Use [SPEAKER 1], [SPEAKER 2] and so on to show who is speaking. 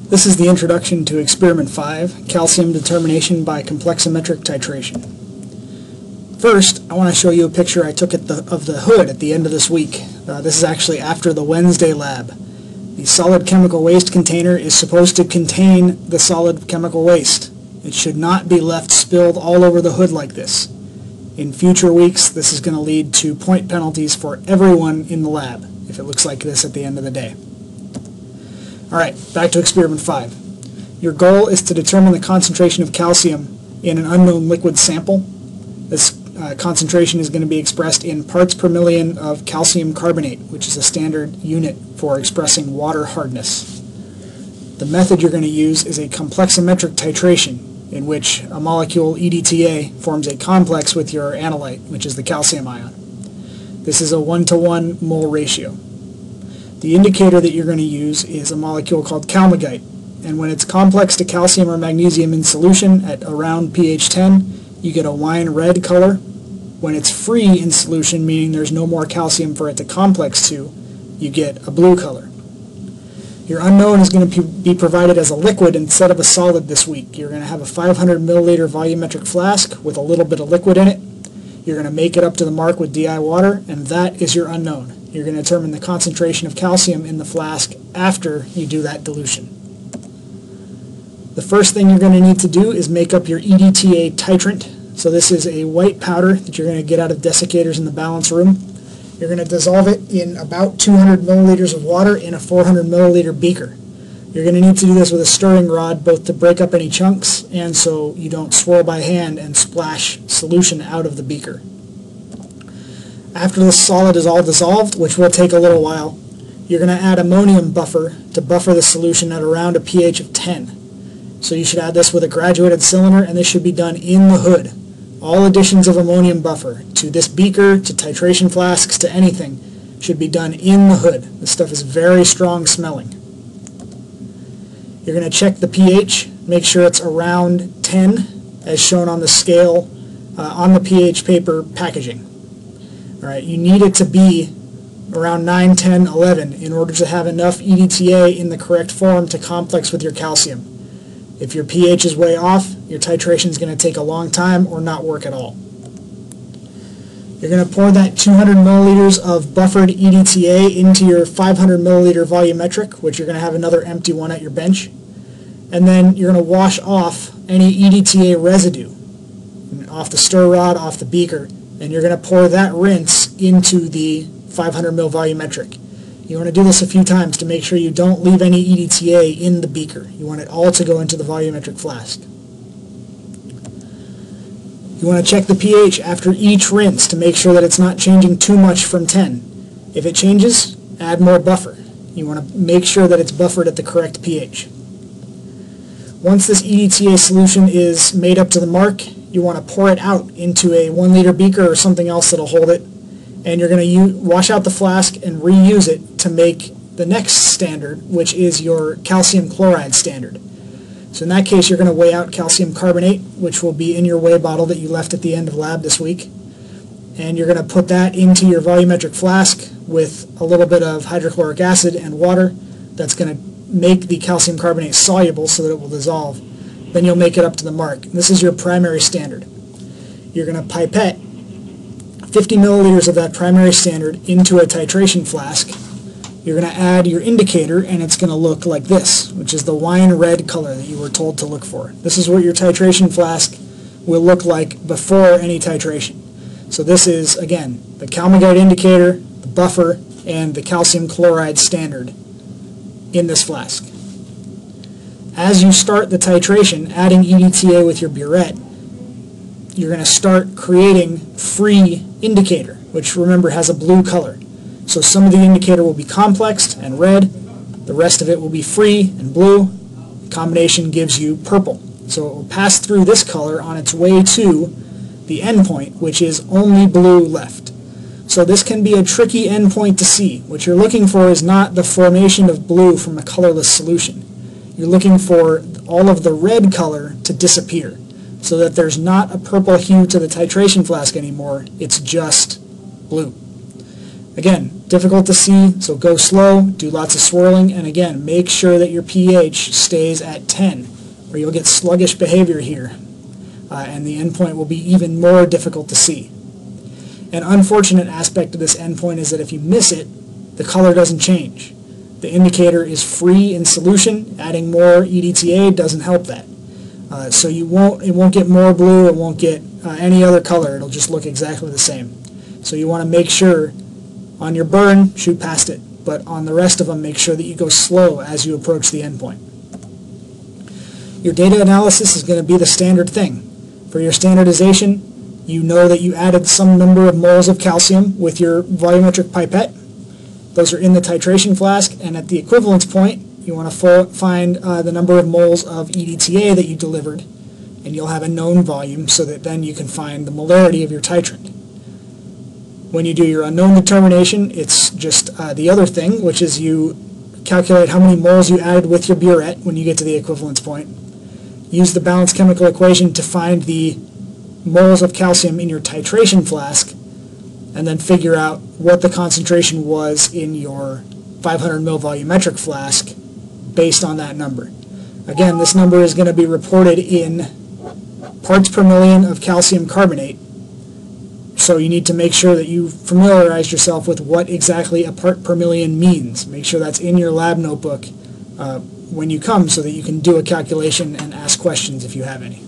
[SPEAKER 1] This is the introduction to Experiment 5, Calcium Determination by Complexometric Titration. First, I want to show you a picture I took of the hood at the end of this week. This is actually after the Wednesday lab. The solid chemical waste container is supposed to contain the solid chemical waste. It should not be left spilled all over the hood like this. In future weeks, this is going to lead to point penalties for everyone in the lab if it looks like this at the end of the day. Alright, back to Experiment 5. Your goal is to determine the concentration of calcium in an unknown liquid sample. This concentration is going to be expressed in parts per million of calcium carbonate, which is a standard unit for expressing water hardness. The method you're going to use is a complexometric titration, in which a molecule, EDTA, forms a complex with your analyte, which is the calcium ion. This is a 1-to-1 mole ratio. The indicator that you're going to use is a molecule called calmagite, and when it's complex to calcium or magnesium in solution at around pH 10, you get a wine red color. When it's free in solution, meaning there's no more calcium for it to complex to, you get a blue color. Your unknown is going to be provided as a liquid instead of a solid this week. You're going to have a 500 milliliter volumetric flask with a little bit of liquid in it. You're going to make it up to the mark with DI water, and that is your unknown. You're going to determine the concentration of calcium in the flask after you do that dilution. The first thing you're going to need to do is make up your EDTA titrant. So this is a white powder that you're going to get out of desiccators in the balance room. You're going to dissolve it in about 200 milliliters of water in a 400 milliliter beaker. You're going to need to do this with a stirring rod, both to break up any chunks and so you don't swirl by hand and splash solution out of the beaker. After this solid is all dissolved, which will take a little while, you're going to add ammonium buffer to buffer the solution at around a pH of 10. So you should add this with a graduated cylinder, and this should be done in the hood. All additions of ammonium buffer to this beaker, to titration flasks, to anything, should be done in the hood. This stuff is very strong smelling. You're going to check the pH, make sure it's around 10, as shown on the scale on the pH paper packaging. Alright, you need it to be around 9, 10, 11 in order to have enough EDTA in the correct form to complex with your calcium. If your pH is way off, your titration is going to take a long time or not work at all. You're going to pour that 200 milliliters of buffered EDTA into your 500 milliliter volumetric, which you're going to have another empty one at your bench. And then you're going to wash off any EDTA residue off the stir rod, off the beaker, and you're going to pour that rinse into the 500 ml volumetric. You want to do this a few times to make sure you don't leave any EDTA in the beaker. You want it all to go into the volumetric flask. You want to check the pH after each rinse to make sure that it's not changing too much from 10. If it changes, add more buffer. You want to make sure that it's buffered at the correct pH. Once this EDTA solution is made up to the mark, you want to pour it out into a 1 liter beaker or something else that'll hold it, and you're going to wash out the flask and reuse it to make the next standard, which is your calcium chloride standard. So in that case, you're going to weigh out calcium carbonate, which will be in your weigh bottle that you left at the end of lab this week, and you're going to put that into your volumetric flask with a little bit of hydrochloric acid and water. That's going to make the calcium carbonate soluble so that it will dissolve. Then you'll make it up to the mark. This is your primary standard. You're going to pipette 50 milliliters of that primary standard into a titration flask. You're going to add your indicator, and it's going to look like this, which is the wine red color that you were told to look for. This is what your titration flask will look like before any titration. So this is, again, the calmagite indicator, the buffer, and the calcium chloride standard in this flask. As you start the titration, adding EDTA with your burette, you're going to start creating free indicator, which remember has a blue color. So some of the indicator will be complexed and red, the rest of it will be free and blue. The combination gives you purple. So it will pass through this color on its way to the endpoint, which is only blue left. So this can be a tricky endpoint to see. What you're looking for is not the formation of blue from a colorless solution. You're looking for all of the red color to disappear, so that there's not a purple hue to the titration flask anymore, it's just blue. Again, Difficult to see, so go slow, do lots of swirling, and again, make sure that your pH stays at 10, or you'll get sluggish behavior here, and the endpoint will be even more difficult to see. An unfortunate aspect of this endpoint is that if you miss it, the color doesn't change. The indicator is free in solution. Adding more EDTA doesn't help that. So it won't get more blue, it won't get any other color, it'll just look exactly the same. So you want to make sure on your burn, shoot past it, but on the rest of them, make sure that you go slow as you approach the endpoint. Your data analysis is going to be the standard thing. For your standardization, you know that you added some number of moles of calcium with your volumetric pipette. Those are in the titration flask, and at the equivalence point, you want to find the number of moles of EDTA that you delivered, and you'll have a known volume so that then you can find the molarity of your titrant. When you do your unknown determination, it's just the other thing, which is you calculate how many moles you added with your burette when you get to the equivalence point. Use the balanced chemical equation to find the moles of calcium in your titration flask, and then figure out what the concentration was in your 500 ml volumetric flask based on that number. Again, this number is going to be reported in parts per million of calcium carbonate. So you need to make sure that you familiarize yourself with what exactly a part per million means. Make sure that's in your lab notebook when you come so that you can do a calculation and ask questions if you have any.